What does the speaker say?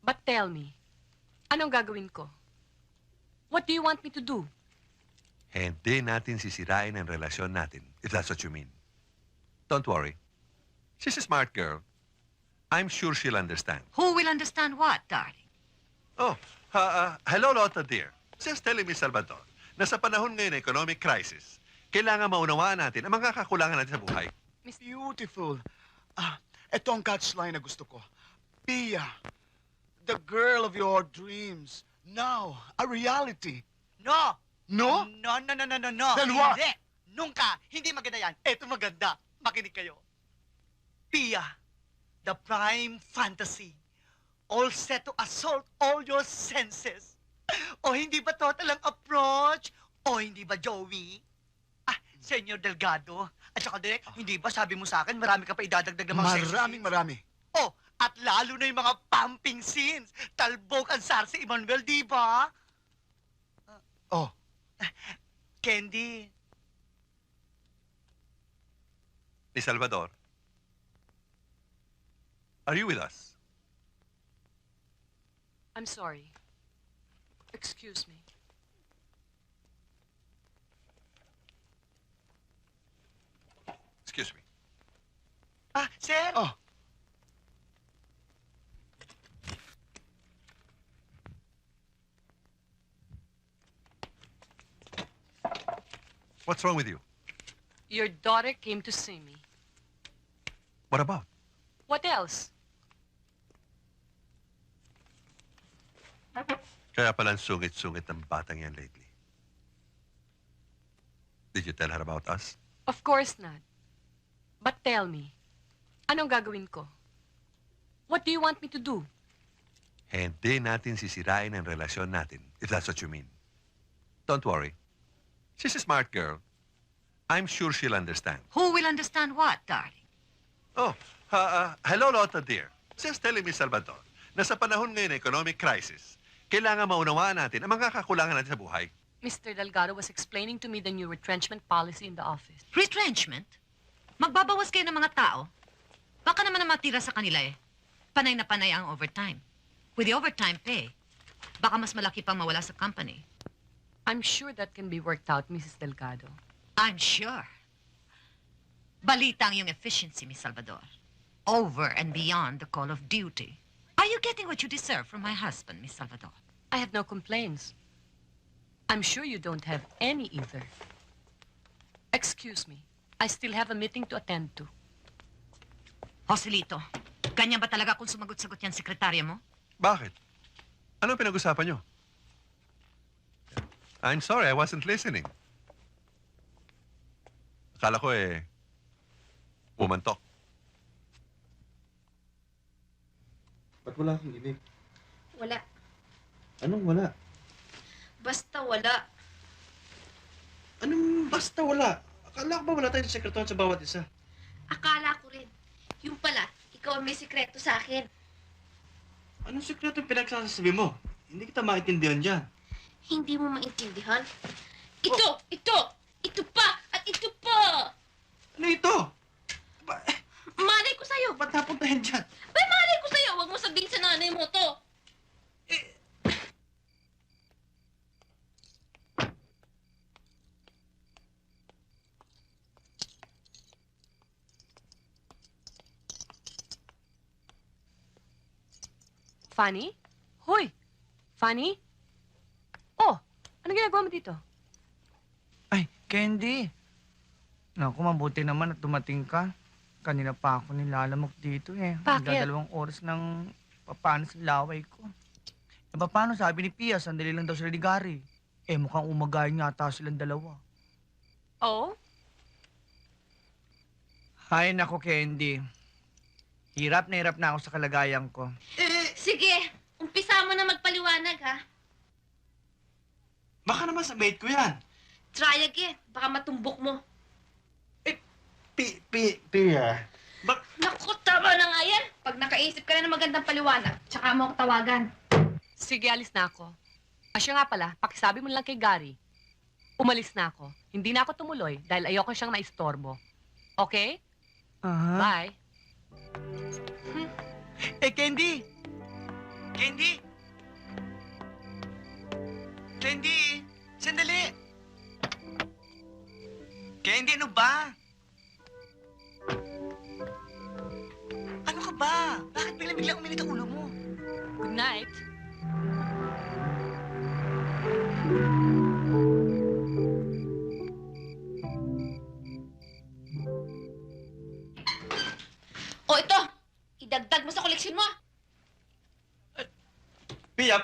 But tell me, anong gagawin ko? What do you want me to do? Hindi natin sisirain ang relasyon natin, if that's what you mean. Don't worry. She's a smart girl. I'm sure she'll understand. Who will understand what, darling? Oh, hello, Lotta, dear. Just telling Miss Salvador na sa panahon ngayon ng economic crisis, kailangan maunawaan natin ang mga kakulangan natin sa buhay. Beautiful. Ito ang catchline na gusto ko. Pia, the girl of your dreams. Now, a reality. No! No? No. Then what? Hindi. Nunca. Hindi maganda yan. Eto maganda. Makinig kayo. Pia, the prime fantasy. All set to assault all your senses. O hindi ba total ang approach? O hindi ba, Joey? Senyor Delgado. At saka, Direk, hindi ba sabi mo sa akin marami ka pa idadagdag ng mga sex scenes? Marami. Oh, at lalo na yung mga pumping scenes. Talbog ang sar si Emmanuel, di ba? Oh, Candy. Miss Salvador, are you with us? I'm sorry. Excuse me. Excuse me. Sir? oh. What's wrong with you? Your daughter came to see me. What about? What else? Kaya palang sungit-sungit ng batang yan lately. Did you tell her about us? Of course not. But tell me, anong gagawin ko? What do you want me to do? Hindi natin sisirain ang relasyon natin, if that's what you mean. Don't worry. She's a smart girl. I'm sure she'll understand. Who will understand what, darling? Oh, hello, Lotta, dear. Just telling Miss Salvador na sa panahon ngayon ng economic crisis, kailangan maunawaan natin ang mga kakulangan natin sa buhay. Mr. Delgado was explaining to me the new retrenchment policy in the office. Retrenchment? Magbabawas kayo ng mga tao? Baka naman na matira sa kanila eh. Panay na panay ang overtime. With the overtime pay, baka mas malaki pang mawala sa company. I'm sure that can be worked out, Mrs. Delgado. I'm sure. Balita ang iyong efficiency, Miss Salvador. Over and beyond the call of duty. Are you getting what you deserve from my husband, Miss Salvador? I have no complaints. I'm sure you don't have any either. Excuse me. I still have a meeting to attend to. Joselito, ganyan ba talaga kung sumagot-sagot yan sekretarya mo? Bakit? Anong pinag-usapan nyo? I'm sorry, I wasn't listening. Akala ko pumantok. Ba't wala kang ibig? Wala. Anong wala? Basta wala. Anong basta wala? Akala ko ba wala tayong sekretuhan sa bawat isa? Akala ko rin. Yung pala, ikaw ang may sikreto sa akin. Anong sekreto yung pinagsasabi mo? Hindi kita maintindihan dyan. Hindi mo maintindihan? Ito pa! At ito pa! Ano ito? Malay ko sa'yo! Ba't napuntahin dyan? May malay ko sa'yo! Huwag mo sabihin sa nanay mo to! Fanny? Hoy! Fanny? Oh, anong ginagawa mo dito? Ay, Candy. Naku, mabuti naman at dumating ka. Kanina pa ako nilalamok dito eh. Bakit? Magdadalawang oras ng papano sa laway ko. E paano sabi ni Pia, sandali lang daw sila ni Gary. Eh mukhang umagayin yata silang dalawa. Oh? Ay, naku, Candy. Hirap na ako sa kalagayan ko. Sige, umpisa mo na magpaliwanag, ha? Baka naman sa mate ko yan. Try again. Baka matumbok mo. Pia. Naku, tama na nga yan. Pag nakaisip ka na ng magandang paliwanag, tsaka mo ako tawagan. Sige, alis na ako. Siya nga pala, pakisabi mo lang kay Gary. Umalis na ako. Hindi na ako tumuloy dahil ayoko siyang maistorbo. Okay? Aha. Bye. Eh, Candy! Candy? Candy? Sandali! Candy, ano ba? Ano ka ba? Bakit biglang uminit ang ulo mo? Good night. O ito, idagdag mo sa koleksyon mo. Pia,